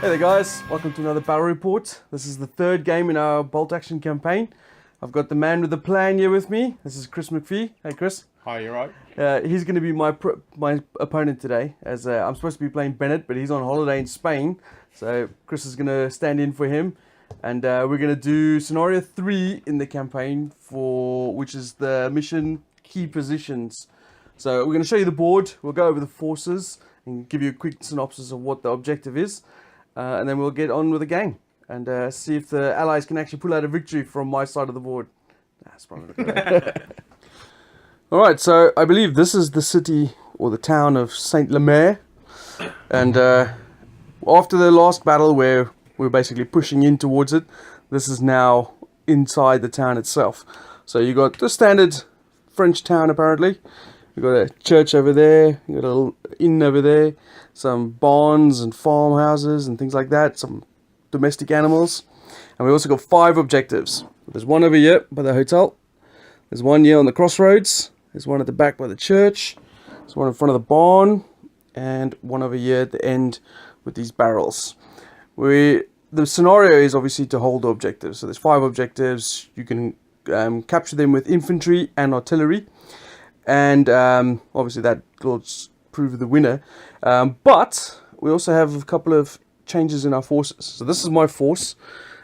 Hey there guys, welcome to another battle report. This is the third game in our bolt action campaign. I've got the man with the plan here with me. This is Chris McPhee. Hey Chris. Hi, you're right. He's going to be my opponent today, as I'm supposed to be playing Bennett, but he's on holiday in Spain. So Chris is going to stand in for him. And we're going to do scenario 3 in the campaign, which is the mission key positions. So we're going to show you the board. We'll go over the forces and give you a quick synopsis of what the objective is. And then we'll get on with the game and see if the allies can actually pull out a victory from my side of the board. That's probably not good. Alright, so I believe this is the city or the town of St Lambert. And after the last battle where we're basically pushing in towards it, this is now inside the town itself. So you got the standard French town apparently. You've got a church over there, you've got a little inn over there, some barns and farmhouses and things like that, some domestic animals. And we also got 5 objectives. There's one over here by the hotel, there's one here on the crossroads, there's one at the back by the church, there's one in front of the barn, and one over here at the end with these barrels. The scenario is obviously to hold the objectives. So there's 5 objectives. You can capture them with infantry and artillery. And obviously that will prove the winner. But we also have a couple of changes in our forces. So this is my force.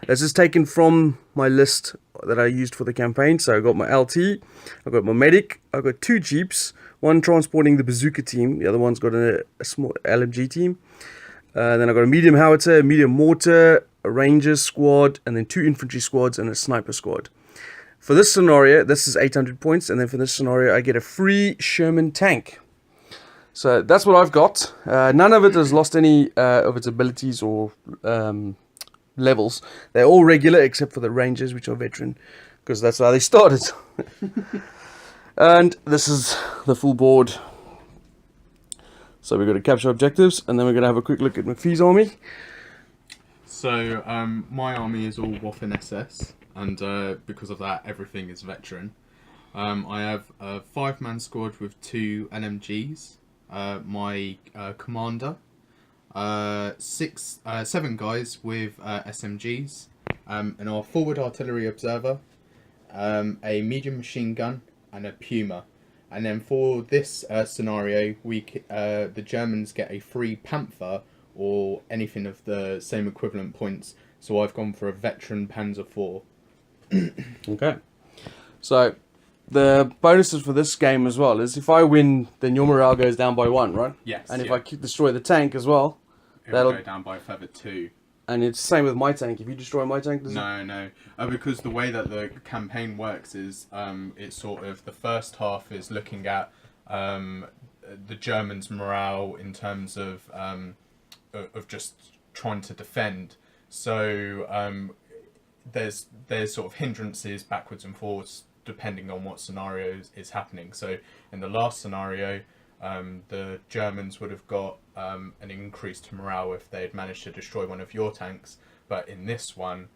This is taken from my list that I used for the campaign. So I've got my LT, I've got my medic, I've got 2 jeeps, one transporting the bazooka team, the other one's got a small LMG team. Then I've got a medium howitzer, a medium mortar, a rangers squad, and then 2 infantry squads and a sniper squad. For this scenario, this is 800 points, and then for this scenario, I get a free Sherman tank. So that's what I've got. None of it has lost any of its abilities or levels. They're all regular, except for the rangers, which are veteran, because that's how they started. And this is the full board. So we're going to capture objectives, and then we're going to have a quick look at McPhee's army. So my army is all Waffen SS, and because of that, everything is veteran. I have a 5-man squad with 2 NMGs. My commander, 7 guys with SMGs, and our forward artillery observer, a medium machine gun, and a Puma. And then for this scenario, the Germans get a free Panther or anything of the same equivalent points. So I've gone for a veteran Panzer IV. Okay. So the bonuses for this game as well is if I win, then your morale goes down by 1, right? Yes. And if I destroy the tank as well, it'll go down by a further 2. And it's the same with my tank. If you destroy my tank, No. Because the way that the campaign works is it's sort of the first half is looking at the Germans' morale in terms of just trying to defend. So there's sort of hindrances backwards and forwards depending on what scenario is happening. So in the last scenario, the Germans would have got an increased morale if they had managed to destroy one of your tanks, but in this one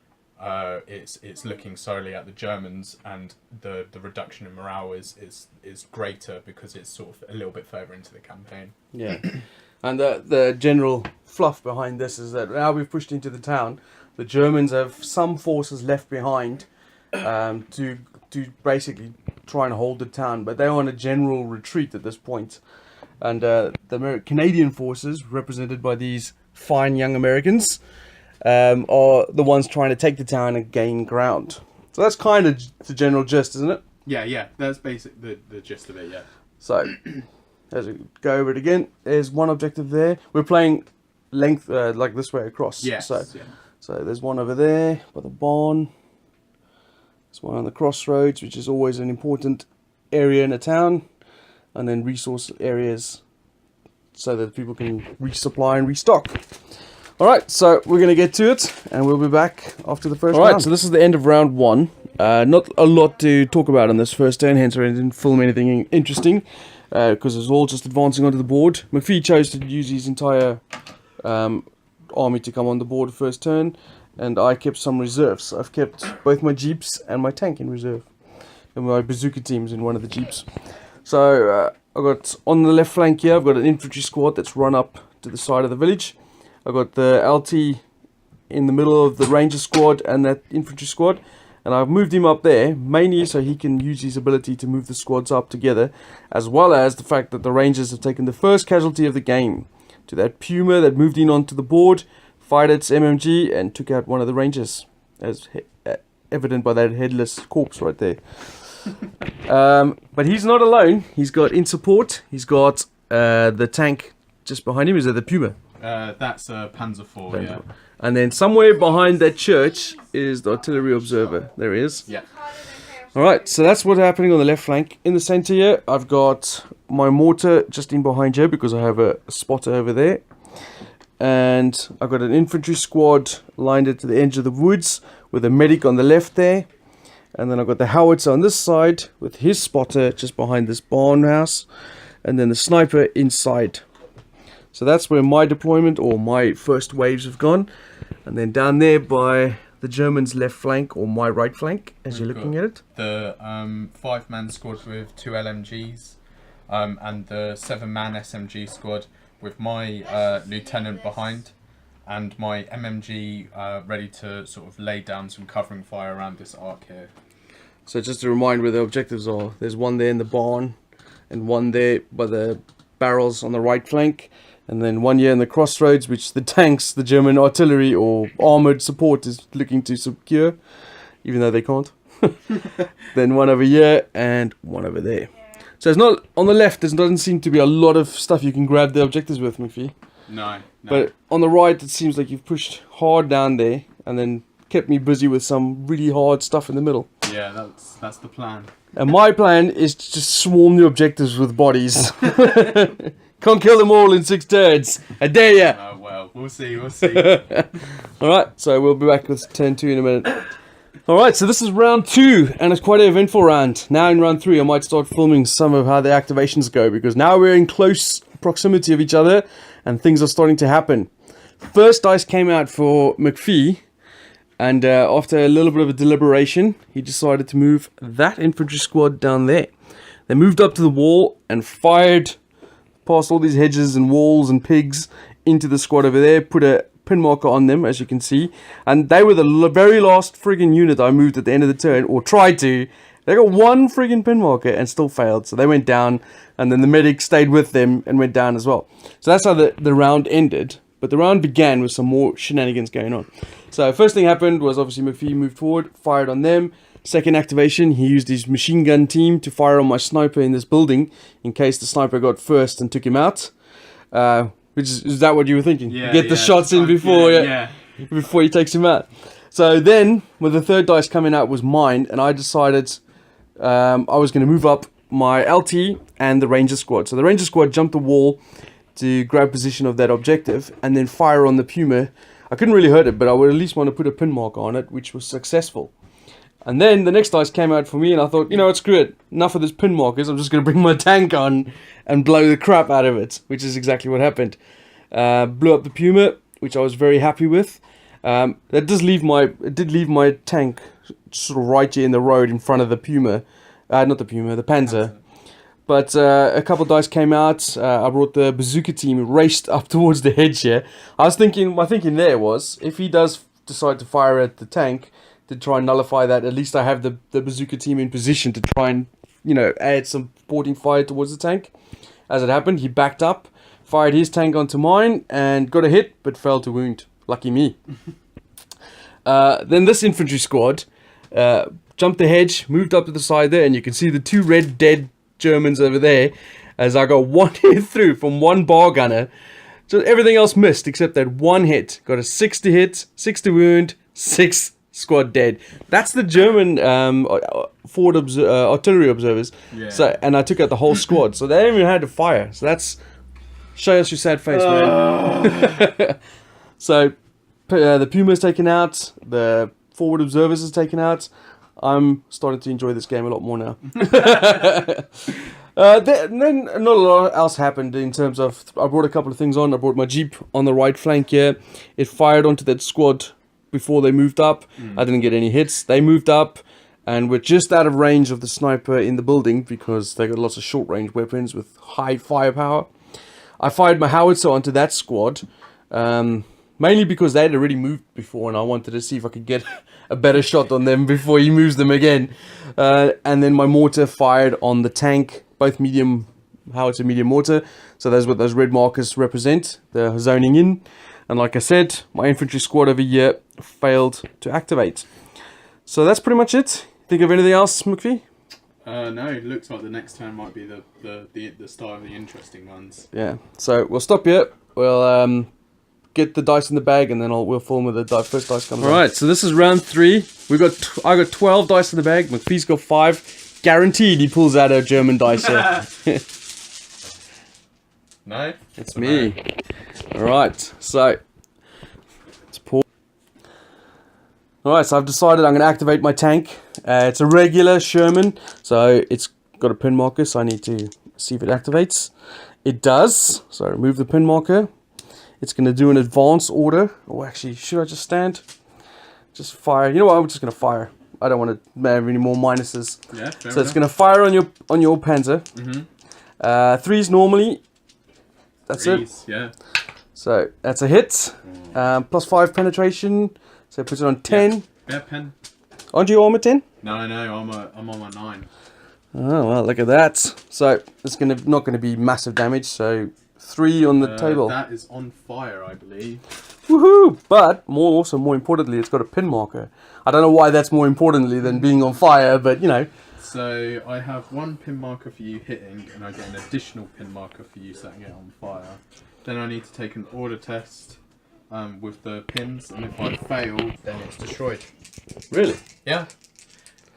it's looking solely at the Germans, and the reduction in morale is greater because it's sort of a little bit further into the campaign. Yeah. And the general fluff behind this is that now we've pushed into the town, the Germans have some forces left behind to basically try and hold the town, but they're on a general retreat at this point. And the Canadian forces, represented by these fine young Americans, are the ones trying to take the town and gain ground. So that's kind of the general gist, isn't it? Yeah, that's basic the gist of it, yeah. So, as we go over it again, there's one objective there. We're playing length, like this way across. Yes, So there's one over there by the barn. There's one on the crossroads, which is always an important area in a town. And then resource areas so that people can resupply and restock. Alright, so we're going to get to it, and we'll be back after the first round. Alright, so this is the end of round 1. Not a lot to talk about on this first turn, hence I didn't film anything interesting, because it was all just advancing onto the board. McPhee chose to use his entire army to come on the board first turn, and I kept some reserves. I've kept both my jeeps and my tank in reserve, and my bazooka teams in one of the jeeps. So I've got on the left flank here, I've got an infantry squad that's run up to the side of the village. I got the LT in the middle of the Ranger squad and that infantry squad, and I've moved him up there mainly so he can use his ability to move the squads up together, as well as the fact that the Rangers have taken the first casualty of the game to that Puma that moved in onto the board, fired its MMG and took out one of the Rangers, as evident by that headless corpse right there. But he's not alone. He's got in support, he's got the tank just behind him. Is that the Puma? That's a Panzer IV, yeah. And then somewhere behind that church is the artillery observer. There he is. Yeah. Alright, so that's what's happening on the left flank. In the center here, I've got my mortar just in behind here because I have a spotter over there. And I've got an infantry squad lined into the edge of the woods with a medic on the left there. And then I've got the howitzer on this side with his spotter just behind this barn house. And then the sniper inside. So that's where my deployment or my first waves have gone. And then down there by the Germans' left flank or my right flank as you're looking at it. The 5-man squad with 2 LMGs and the 7-man SMG squad with my lieutenant behind and my MMG ready to sort of lay down some covering fire around this arc here. So just to remind where the objectives are, there's one there in the barn and one there by the barrels on the right flank, and then one here in the crossroads which the tanks, the German artillery or armoured support is looking to secure, even though they can't. Then one over here and one over there. So it's not on the left, there doesn't seem to be a lot of stuff you can grab the objectives with, McPhee. No. But on the right it seems like you've pushed hard down there and then kept me busy with some really hard stuff in the middle. Yeah, that's the plan. And my plan is to just swarm the objectives with bodies. Can't kill them all in 6 turns. I dare ya. Oh, well, we'll see. Alright, so we'll be back with turn 2 in a minute. Alright, so this is round 2, and it's quite an eventful round. Now in round 3, I might start filming some of how the activations go, because now we're in close proximity of each other, and things are starting to happen. First dice came out for McPhee, and after a little bit of a deliberation, he decided to move that infantry squad down there. They moved up to the wall and fired past all these hedges and walls and pigs into the squad over there, put a pin marker on them, as you can see, and they were the very last friggin' unit I moved at the end of the turn, or tried to. They got one friggin' pin marker and still failed, so they went down, and then the medic stayed with them and went down as well. So that's how the round ended, but the round began with some more shenanigans going on. So first thing happened was obviously McPhee moved forward, fired on them. Second activation, he used his machine gun team to fire on my sniper in this building in case the sniper got first and took him out. Which is that what you were thinking? Yeah, Get the shots in before before he takes him out. So then, with the third dice coming out was mine, and I decided I was going to move up my LT and the Ranger squad. So the Ranger squad jumped the wall to grab position of that objective and then fire on the Puma. I couldn't really hurt it, but I would at least want to put a pin marker on it, which was successful. And then the next dice came out for me, and I thought, you know what, screw it. Enough of this pin markers. I'm just going to bring my tank on and blow the crap out of it, which is exactly what happened. Blew up the Puma, which I was very happy with. That did leave my tank sort of right here in the road in front of the Puma. Not the Puma, the Panzer. But a couple of dice came out. I brought the bazooka team, raced up towards the hedge here. My thinking there was, if he does decide to fire at the tank to try and nullify that, at least I have the bazooka team in position to try and, add some supporting fire towards the tank. As it happened, he backed up, fired his tank onto mine, and got a hit, but fell to wound. Lucky me. Then this infantry squad jumped the hedge, moved up to the side there, and you can see the 2 red dead Germans over there, as I got one hit through from one bar gunner. So everything else missed except that one hit. Got a 6 to hit, 6 to wound, 6 squad dead. That's the German forward artillery observers. Yeah. So, and I took out the whole squad, so they didn't even had to fire. So that's show us your sad face, man. So the Puma's taken out, the forward observers is taken out. I'm starting to enjoy this game a lot more now. Then not a lot else happened in terms of, I brought a couple of things on. I brought my Jeep on the right flank here. It fired onto that squad before they moved up. I didn't get any hits. They moved up and were just out of range of the sniper in the building because they got lots of short range weapons with high firepower. I fired my howitzer onto that squad. Mainly because they had already moved before, and I wanted to see if I could get a better shot on them before he moves them again. And then my mortar fired on the tank, both medium, howitzer medium mortar. So that's what those red markers represent. They're zoning in. And like I said, my infantry squad over here failed to activate. So that's pretty much it. Think of anything else, McPhee? No, it looks like the next turn might be the start of the interesting ones. Yeah. So we'll stop here. We'll get the dice in the bag, and then we'll film with the first dice comes. All right. So this is round 3. I got 12 dice in the bag. McPhee's got 5. Guaranteed he pulls out a German dice here. No, it's me. No. All right. So let's pull. All right. So I've decided I'm going to activate my tank. It's a regular Sherman, so it's got a pin marker. So I need to see if it activates. It does. So I remove the pin marker. It's going to do an advance order. Oh, actually, should I just stand? Just fire. You know what? I'm just going to fire. I don't want to have any more minuses. Yeah, so enough. It's going to fire on your Panzer. Mm-hmm. 3s normally. That's Threes, it. Yeah. So that's a hit. Plus 5 penetration. So it puts it on 10. Yeah, pen. Aren't you armor 10? No, I'm on my 9. Oh well, look at that. So it's not gonna be massive damage. So 3 on the table. That is on fire, I believe. Woohoo! But more importantly, it's got a pin marker. I don't know why that's more importantly than being on fire, but you know. So I have 1 pin marker for you hitting, and I get an additional pin marker for you setting it on fire. Then I need to take an order test with the pins, and if I fail, then it's destroyed. Really? Yeah.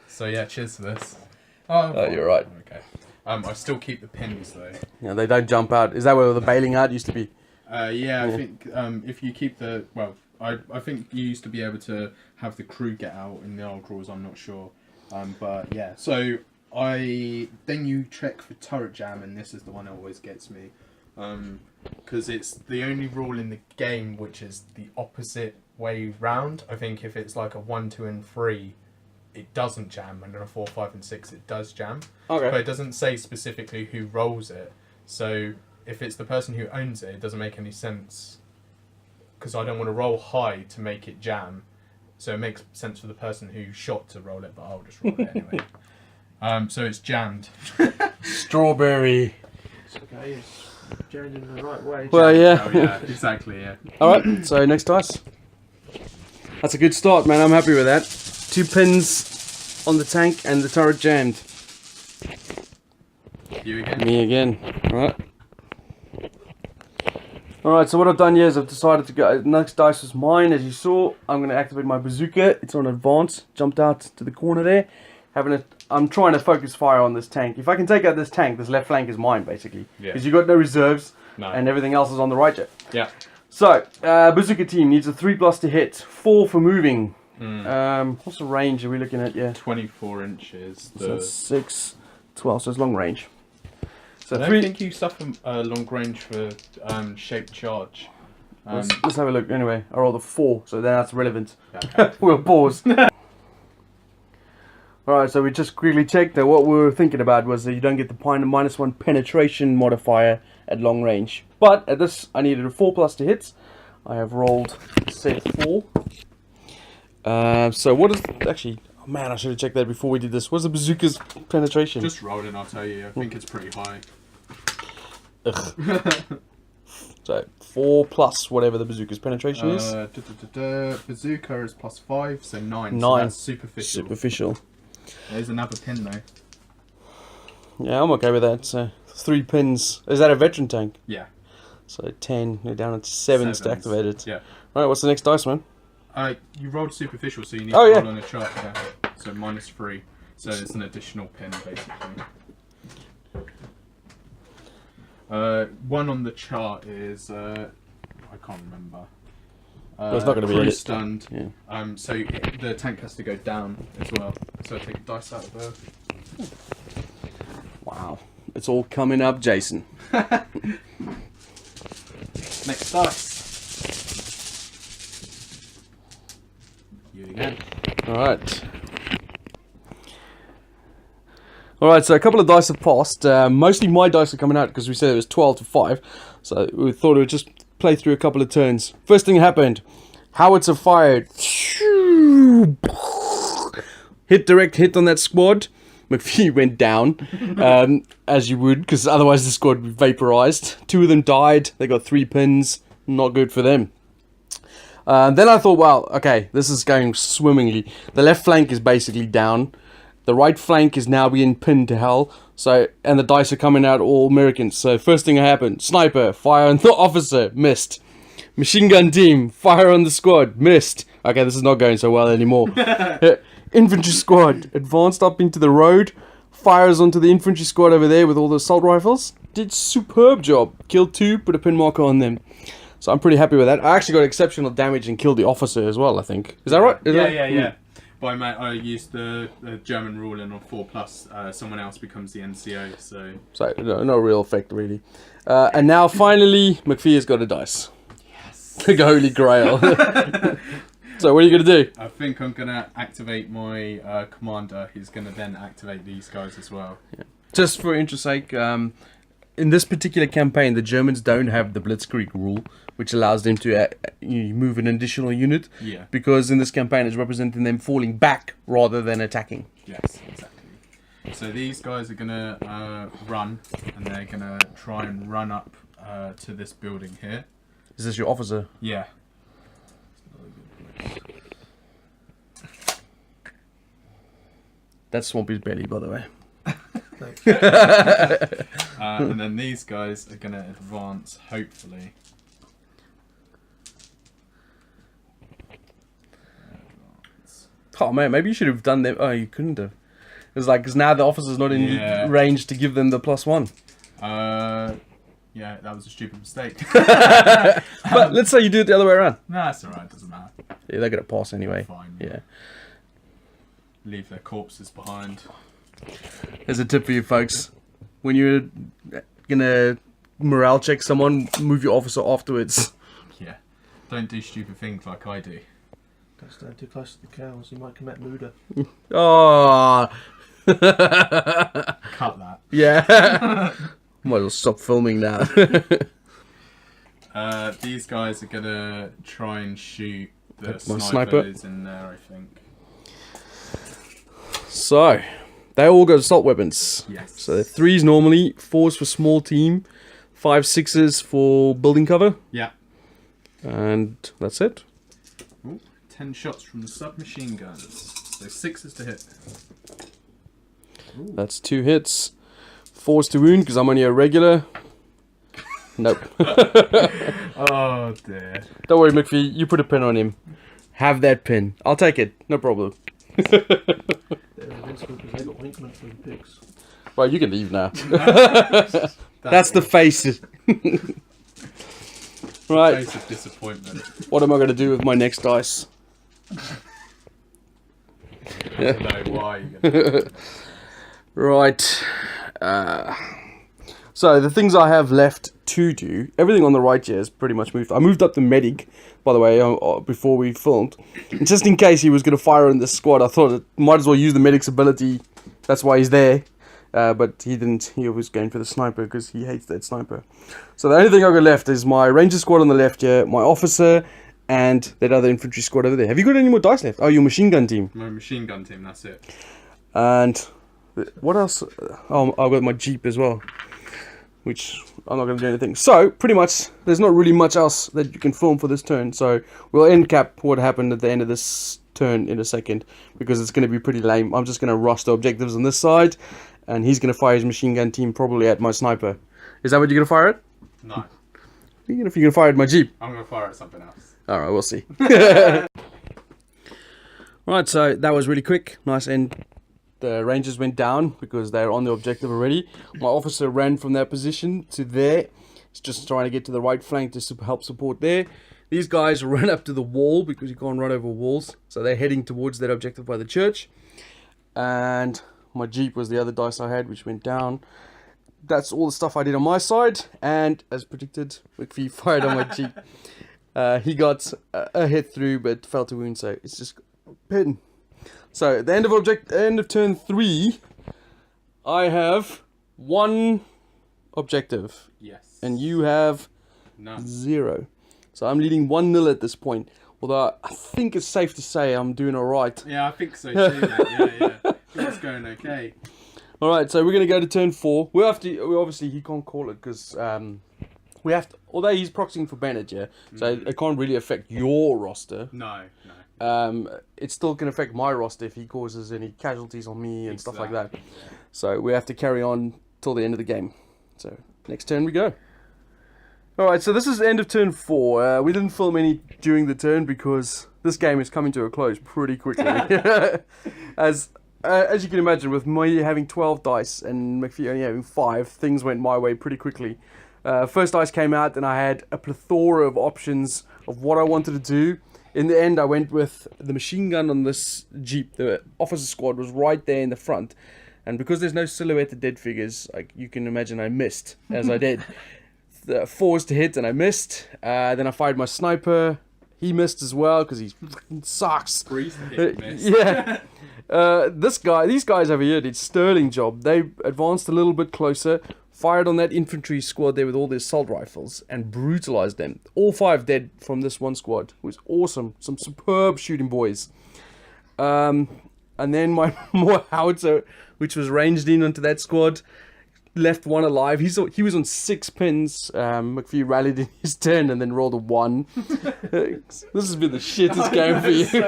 So yeah, cheers to this. Oh, you're right. Okay. I still keep the pins though. Yeah, they don't jump out. Is that where the bailing out used to be? Yeah, I think if you keep the I think you used to be able to have the crew get out in the old rules. I'm not sure, but yeah. So then you check for turret jam, and this is the one that always gets me, because it's the only rule in the game which is the opposite way round. I think if it's like a 1, 2, and 3, it doesn't jam, and on a 4, 5, and 6 it does jam. Okay. But it doesn't say specifically who rolls it. So if it's the person who owns it, it doesn't make any sense, because I don't want to roll high to make it jam. So it makes sense for the person who shot to roll it, but I'll just roll it anyway. So it's jammed. Strawberry. It's okay, it's jammed in the right way. Well, yeah. Oh yeah, exactly, yeah. Alright, so next dice. That's a good start, man. I'm happy with that. 2 pins on the tank and the turret jammed. You again? Me again. Alright. Alright, so what I've done here is I've decided to go. Next dice is mine, as you saw. I'm going to activate my bazooka. It's on advance. Jumped out to the corner there. I'm trying to focus fire on this tank. If I can take out this tank, this left flank is mine, basically. Yeah. Because you've got no reserves, No. and everything else is on the right here. Yeah. So, bazooka team needs a 3+ to hit, 4 for moving. Mm. What's the range are we looking at? Yeah. 24 inches. So 6, 12, so it's long range. So I don't think you suffer long range for shaped charge. Let's have a look. Anyway, I rolled a 4, so then that's relevant. Okay. We'll pause. Alright, so we just quickly checked that what we were thinking about was that you don't get the -1 penetration modifier at long range. But at this, I needed a 4+ to hit. I have rolled set 4. So what is actually? Oh man, I should have checked that before we did this. What's the bazooka's penetration? Just roll it and I'll tell you. I think it's pretty high. So 4+ whatever the bazooka's penetration is. Bazooka is +5, so 9. 9. So that's superficial. Superficial. There's another pin though. Yeah, I'm okay with that. So 3 pins. Is that a veteran tank? Yeah. So 10. We're down to 7 to activate it. Yeah. Alright, what's the next dice, man? You rolled superficial, so you need Oh, to yeah. roll on a chart. Yeah. So -3. So it's an additional pin, basically. 1 on the chart is I can't remember. Well, it's not going to be crew it. stunned. Yeah. So the tank has to go down as well. So I take a dice out of there. Wow. It's all coming up, Jason. Next dice. You again. Alright. Alright, so a couple of dice have passed. Mostly my dice are coming out because we said it was 12 to 5. So we thought it would just play through a couple of turns. First thing happened, howitzer fired. Direct hit on that squad. McPhee went down, as you would, because otherwise the squad would be vaporized. 2 of them died. They got 3 pins. Not good for them. Then I thought, well, okay, this is going swimmingly. The left flank is basically down. The right flank is now being pinned to hell. So, and the dice are coming out all Americans. So first thing that happened, sniper, fire on the officer, missed. Machine gun team, fire on the squad, missed. Okay, this is not going so well anymore. Infantry squad advanced up into the road, fires onto the infantry squad over there with all the assault rifles. Did superb job. Killed 2, put a pin marker on them. So I'm pretty happy with that. I actually got exceptional damage and killed the officer as well, I think. Is that right? Yeah. By mate, I used the German rule in on 4+. Someone else becomes the NCO, so no real effect really. And now finally, McPhee has got a dice. yes. The Holy Grail. So what are you going to do? I think I'm going to activate my commander. He's going to then activate these guys as well. Yeah. Just for interest's sake, in this particular campaign, the Germans don't have the Blitzkrieg rule, which allows them to move an additional unit. Yeah. Because in this campaign, it's representing them falling back rather than attacking. Yes, exactly. So these guys are going to run, and they're going to try and run up to this building here. Is this your officer? Yeah. That's Swampy's belly, by the way. And then these guys are going to advance, hopefully. Oh man, maybe you should have done them. Oh, you couldn't have. It's like, because now the officer's not in range to give them the +1. Yeah, that was a stupid mistake. But let's say you do it the other way around. Nah, that's alright, doesn't matter. Yeah, they're going to pass anyway. Fine. Yeah. Leave their corpses behind. There's a tip for you folks. When you're going to morale check someone, move your officer afterwards. Yeah. Don't do stupid things like I do. Don't stand too close to the cows, you might commit murder. Oh. Cut that. Yeah. Might as well stop filming now. These guys are gonna try and shoot the My sniper is in there, I think. So, they all got assault weapons. Yes. So, 3s normally, 4s for small team, 5 6s for building cover. Yeah. And that's it. Ooh, 10 shots from the submachine guns. So 6s to hit. Ooh. That's 2 hits. 4s to wound, because I'm only a regular. Nope. Oh dear. Don't worry, McPhee. You put a pin on him. Have that pin. I'll take it. No problem. They're invincible because they got ointment for the pigs. Well, you can leave now. That's the face. Right. Face of disappointment. What am I going to do with my next dice? I don't know why you're gonna do that. Right. So the things I have left to do, everything on the right here is pretty much moved. I moved up the medic, by the way, before we filmed. And just in case he was going to fire on this squad, I thought it might as well use the medic's ability. That's why he's there. But he didn't. He was going for the sniper because he hates that sniper. So the only thing I've got left is my ranger squad on the left here, my officer, and that other infantry squad over there. Have you got any more dice left? Oh, your machine gun team. My machine gun team, that's it. And what else? Oh, I've got my jeep as well, which I'm not going to do anything. So, pretty much, there's not really much else that you can film for this turn. So, we'll end cap what happened at the end of this turn in a second, because it's going to be pretty lame. I'm just going to rush the objectives on this side, and he's going to fire his machine gun team probably at my sniper. Is that what you're going to fire at? No. Even if you're going to fire at my jeep. I'm going to fire at something else. Alright, we'll see. Right, so that was really quick. Nice end. The Rangers went down because they're on the objective already. My officer ran from that position to there. He's just trying to get to the right flank to help support there. These guys ran up to the wall because you can't run over walls. So they're heading towards that objective by the church. And my jeep was the other dice I had, which went down. That's all the stuff I did on my side. And as predicted, McPhee fired on my jeep. He got a hit through, but fell to wound, so it's just pin. So at the end of turn 3, I have 1 objective, Yes. and you have No. 0. So I'm leading 1-0 at this point. Although I think it's safe to say I'm doing all right. Yeah, I think so too, mate. Yeah. I think it's going okay. All right, so we're going to go to turn 4. We obviously, he can't call it because we have to, although he's proxying for Bennett, yeah, so it can't really affect your roster. No. It still can affect my roster if he causes any casualties on me and stuff like that. So we have to carry on till the end of the game. So next turn we go. All right, so this is the end of turn 4. We didn't film any during the turn because this game is coming to a close pretty quickly. As you can imagine, with me having 12 dice and McPhee only having 5, things went my way pretty quickly. First dice came out and I had a plethora of options of what I wanted to do. In the end, I went with the machine gun on this Jeep. The officer squad was right there in the front. And because there's no silhouetted dead figures, like you can imagine, I missed, as I did. The 4s to hit and I missed. Then I fired my sniper. He missed as well because he fucking sucks. 3s to hit, missed. Yeah. These guys over here did sterling job. They advanced a little bit closer, fired on that infantry squad there with all their assault rifles, and brutalized them. All 5 dead from this one squad. It was awesome. Some superb shooting boys. And then my more howitzer, which was ranged in onto that squad, left 1 alive. He was on 6 pins. McPhee rallied in his turn and then rolled a 1. This has been the shittest game for you. So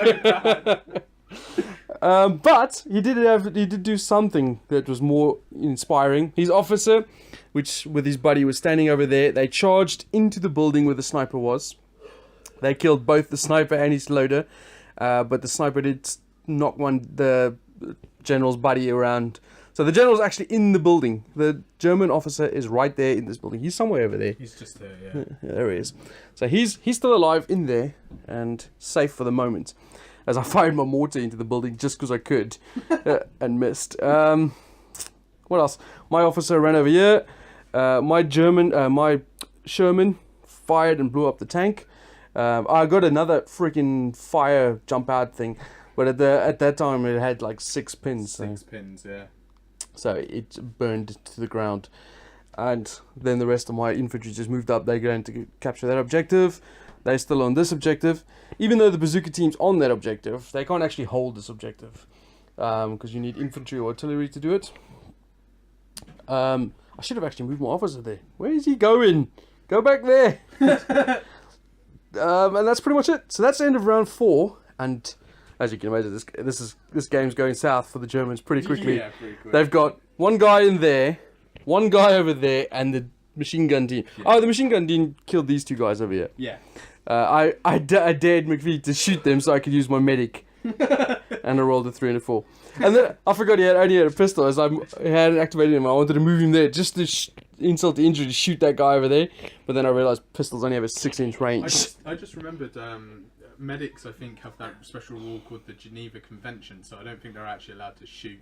bad. But he did do something that was more inspiring. His officer, which with his buddy was standing over there, they charged into the building where the sniper was. They killed both the sniper and his loader, but the sniper did knock the general's buddy around. So the general's actually in the building. The German officer is right there in this building. He's somewhere over there. He's just there, yeah. There he is. So he's still alive in there and safe for the moment. As I fired my mortar into the building just because I could and missed. What else? My officer ran over here. My Sherman fired and blew up the tank. I got another freaking fire jump out thing, but at that time it had like 6 pins. 6 pins, yeah. So it burned to the ground. And then the rest of my infantry just moved up. They're going to capture that objective. They're still on this objective. Even though the bazooka team's on that objective, they can't actually hold this objective. Because you need infantry or artillery to do it. I should have actually moved my officer there. Where is he going? Go back there! And that's pretty much it. So that's the end of round 4. And as you can imagine, this game's going south for the Germans pretty quickly. Yeah, pretty quick. They've got 1 guy in there, 1 guy over there, and the machine gun team. Yeah. Oh, the machine gun team killed these 2 guys over here. Yeah. I dared McPhee to shoot them so I could use my medic. And I rolled a 3 and a 4. And then I forgot he only had a pistol. As I hadn't activated him, I wanted to move him there just to insult the injury to shoot that guy over there. But then I realised pistols only have a 6-inch range. I just remembered medics, I think, have that special rule called the Geneva Convention, so I don't think they're actually allowed to shoot.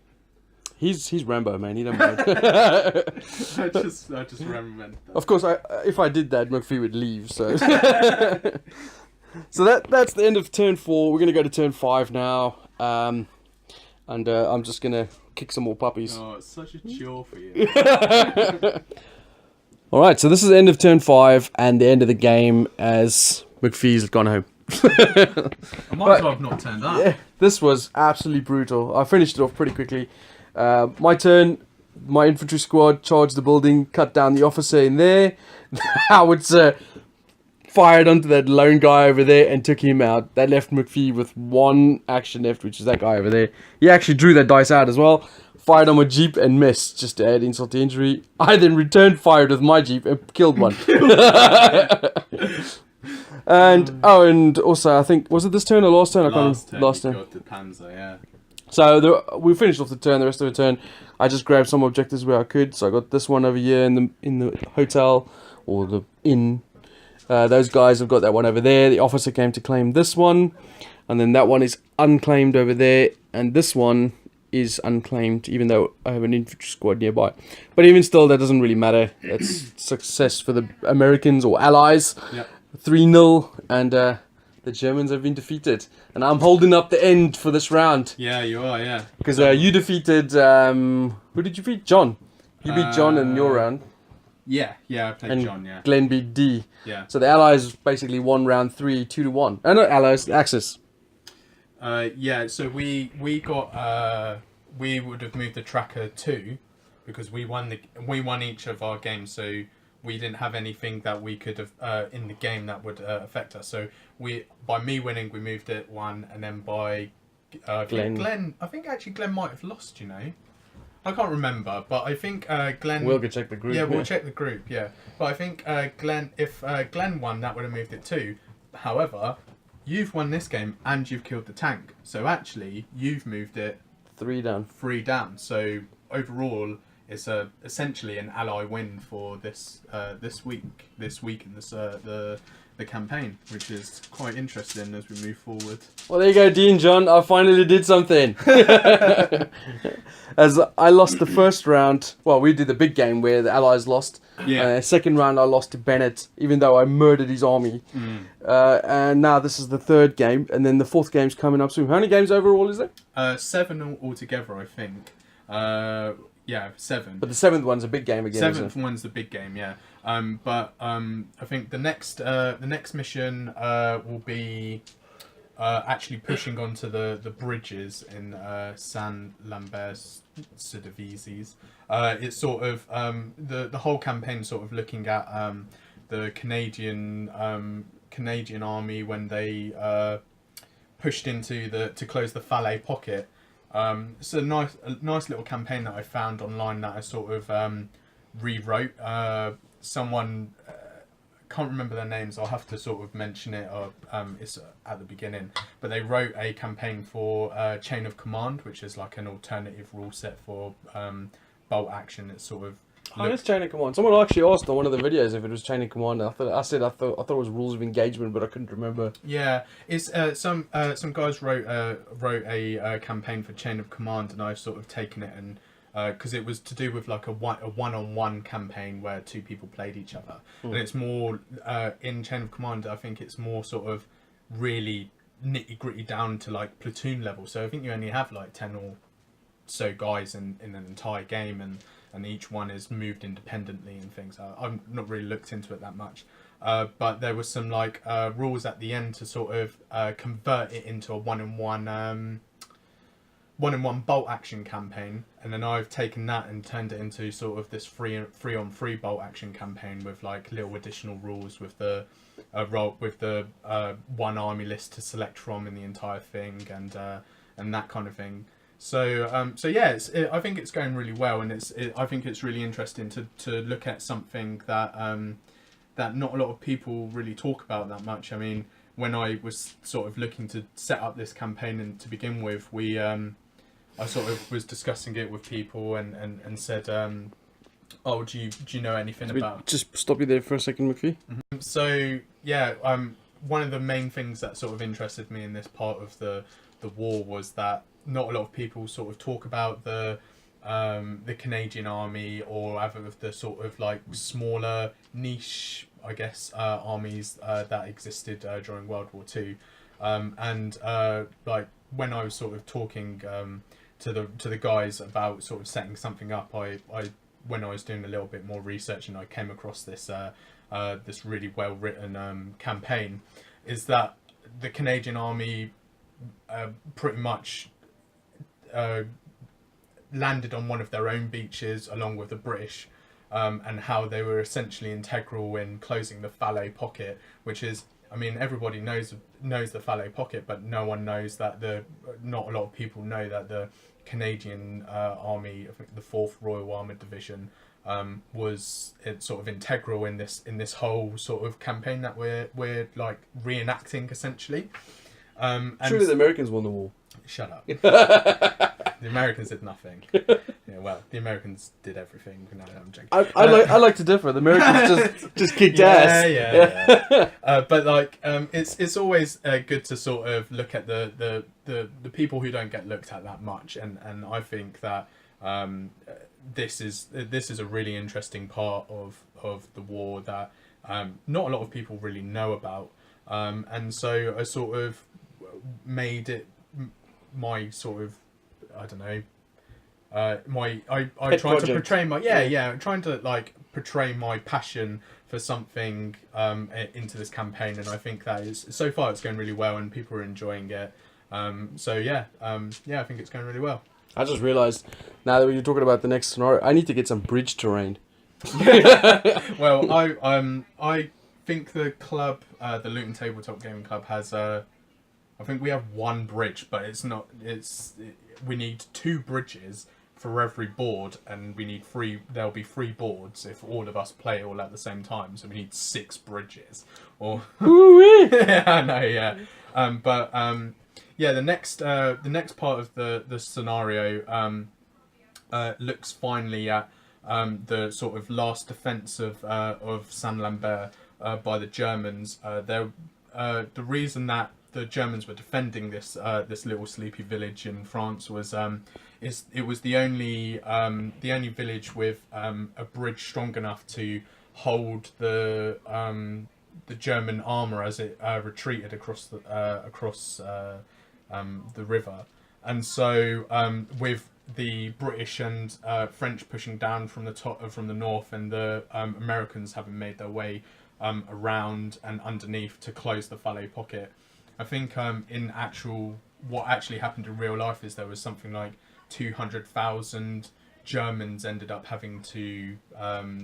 He's Rambo, man. He don't mind. I just remembered that. Of course, if I did that, McPhee would leave. So, so that's the end of turn 4. We're gonna go to turn 5 now, and I'm just gonna kick some more puppies. Oh, it's such a chore for you. All right, so this is the end of turn 5 and the end of the game as McPhee's gone home. I might as well have not turned up. Yeah, this was absolutely brutal. I finished it off pretty quickly. My turn, my infantry squad charged the building, cut down the officer in there. Howitzer fired onto that lone guy over there and took him out. That left McPhee with 1 action left, which is that guy over there. He actually drew that dice out as well. Fired on my Jeep and missed, just to add insult to injury. I then returned fired with my Jeep and killed one. And also I think, was it this turn or last turn? Last turn. Got the Panzer, yeah. So we finished off the turn. The rest of the turn, I just grabbed some objectives where I could. So I got this one over here in the hotel or the inn. Those guys have got that one over there. The officer came to claim this one, and then that one is unclaimed over there, and this one is unclaimed, even though I have an infantry squad nearby. But even still, that doesn't really matter. That's success for the Americans or Allies. Yep. 3-0, and the Germans have been defeated. And I'm holding up the end for this round. Yeah, you are, yeah. Because you defeated, who did you beat? John. You beat John in your round. Yeah, I played and John. Yeah, Glenn beat D. yeah. So the Allies basically won round 3, 2-1. No, Allies, Axis. Yeah. So we got we would have moved the tracker 2 because we won each of our games. So we didn't have anything that we could have in the game that would affect us. So by me winning, we moved it 1, and then by Glenn. I think actually Glenn might have lost. You know. I can't remember, but I think Glenn. We'll go check the group. Yeah, we'll check the group. Yeah, but I think Glenn. If Glenn won, that would have moved it 2. However, you've won this game and you've killed the tank, so actually you've moved it 3 down. 3 down. So overall, it's essentially an ally win for this week in the campaign, which is quite interesting as we move forward. Well, there you go, Dean John. I finally did something. As I lost the first round. Well, we did the big game where the Allies lost. Yeah. Second round, I lost to Bennett, even though I murdered his army. And now this is the third game, and then the fourth game's coming up soon. How many games overall is there? 7 altogether, I think. Yeah, 7. But the seventh one's a big game again. Seventh one's the big game, yeah. But I think the next mission will be actually pushing onto the bridges in St Lambert, it's sort of the whole campaign sort of looking at the Canadian army when they pushed into to close the Falaise pocket. It's a nice little campaign that I found online that I sort of rewrote. Someone can't remember their names. I'll have to sort of mention it. Or it's at the beginning, but they wrote a campaign for Chain of Command, which is like an alternative rule set for bolt action. It's sort of it's Chain of Command. Someone actually asked on one of the videos if it was Chain of Command. I thought it was Rules of Engagement, but I couldn't remember. Yeah, it's some guys wrote a campaign for Chain of Command, and I've sort of taken it and because it was to do with like a one-on-one campaign where 2 people played each other, and it's more in Chain of Command. I think it's more sort of really nitty-gritty down to like platoon level. So I think you only have like 10 or so guys in an entire game, and each one is moved independently and things. I've not really looked into it that much, but there was some like rules at the end to sort of convert it into a one-on-one bolt action campaign, and then I've taken that and turned it into sort of this free-on-free bolt action campaign with like little additional rules with the one army list to select from in the entire thing, and that kind of thing. So yeah, I think it's going really well, and I think it's really interesting to look at something that that not a lot of people really talk about that much. I mean, when I was sort of looking to set up this campaign and to begin with, I sort of was discussing it with people and said, oh, do you know anything about? Just stop you there for a second, McPhee. So yeah, one of the main things that sort of interested me in this part of the war was that not a lot of people sort of talk about the Canadian army or other of the sort of like smaller niche, I guess, armies that existed during World War II, and like when I was sort of talking to the guys about sort of setting something up, I when I was doing a little bit more research and I came across this this really well written campaign, is that the Canadian army pretty much landed on one of their own beaches along with the British, and how they were essentially integral in closing the Falaise pocket, which is, I mean, everybody knows the Falaise pocket, but no one knows that not a lot of people know that the Canadian army, I think the 4th Royal Armoured Division, was sort of integral in this whole sort of campaign that we're like reenacting essentially. Surely the Americans won the war. Shut up. The Americans did nothing. Yeah, well, the Americans did everything. No, I'm joking. I like to differ. The Americans just kicked ass. Yeah. But like, it's always good to sort of look at the people who don't get looked at that much, and I think that this is a really interesting part of the war that not a lot of people really know about, and so I sort of made it my sort of, I don't know, I Pet try to project. portray my trying to like portray my passion for something into this campaign, and I think that is so far it's going really well and people are enjoying it. I think it's going really well. I just realized now that you're talking about the next scenario, I need to get some bridge terrain. Well, I think the club, the Luton Tabletop Gaming Club, has I think we have one bridge, but it's not. We need 2 bridges for every board, and we need 3. There'll be 3 boards if all of us play all at the same time. So we need 6 bridges. Or yeah, I know, yeah. The next part of the scenario looks finally at the sort of last defense of St Lambert by the Germans. The reason that the Germans were defending this little sleepy village in France was it was the only village with a bridge strong enough to hold the German armour as it retreated across the river, and so with the British and French pushing down from the north, and the Americans having made their way around and underneath to close the Falaise pocket. I think what actually happened in real life is there was something like 200,000 Germans ended up having to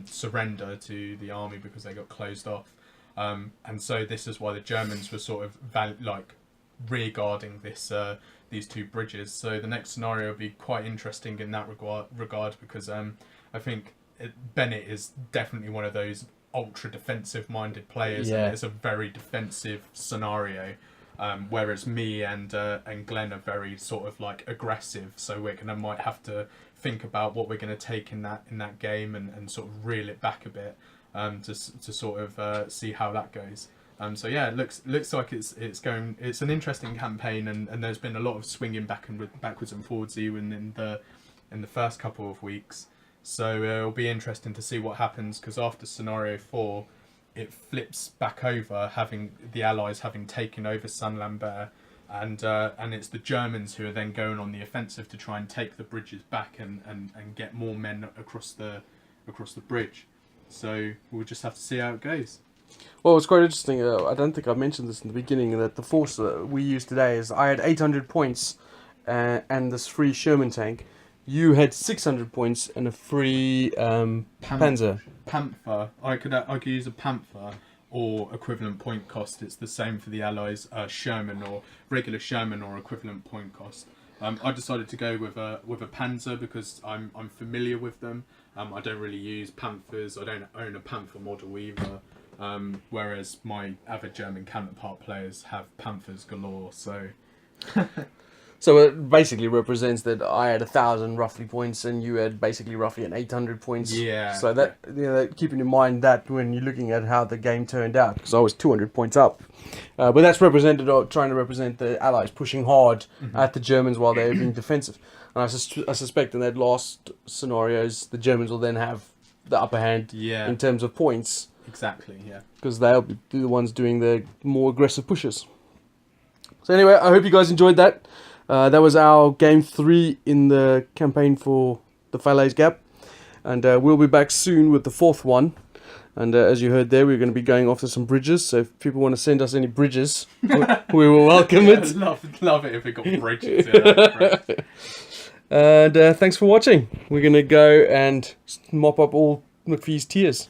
surrender to the army because they got closed off, and so this is why the Germans were sort of rear guarding these 2 bridges. So the next scenario will be quite interesting in that regard because I think Bennett is definitely one of those ultra defensive minded players, and it's a very defensive scenario. Whereas me and Glenn are very sort of like aggressive, so might have to think about what we're going to take in that game and sort of reel it back a bit to sort of see how that goes. It looks like it's going. It's an interesting campaign, and there's been a lot of swinging backwards and forwards even in the first couple of weeks. So it'll be interesting to see what happens, because after scenario 4, it flips back over, having the Allies having taken over St Lambert, and it's the Germans who are then going on the offensive to try and take the bridges back and get more men across the bridge. So we'll just have to see how it goes. Well, it's quite interesting. I don't think I mentioned this in the beginning, that the force we used today is I had 800 points and this free Sherman tank. You had 600 points and a free Panzer. Panther. I could use a Panther or equivalent point cost. It's the same for the Allies. Sherman or regular Sherman or equivalent point cost. I decided to go with a Panzer because I'm familiar with them. I don't really use Panthers. I don't own a Panther model either. Whereas my avid German counterpart players have Panthers galore. So it basically represents that I had 1,000 roughly points and you had basically roughly an 800 points. Yeah. So that keeping in mind that when you're looking at how the game turned out, because I was 200 points up, but that's represented or trying to represent the Allies pushing hard at the Germans while they're being defensive. And I suspect in that last scenarios the Germans will then have the upper hand in terms of points. Exactly. Yeah. Because they'll be the ones doing the more aggressive pushes. So anyway, I hope you guys enjoyed that. That was our game 3 in the campaign for the Falaise Gap, and we'll be back soon with the 4th one. And as you heard there, we're going to be going after some bridges. So if people want to send us any bridges, we will welcome it. love it if we got bridges. Yeah, and thanks for watching. We're going to go and mop up all McPhee's tears.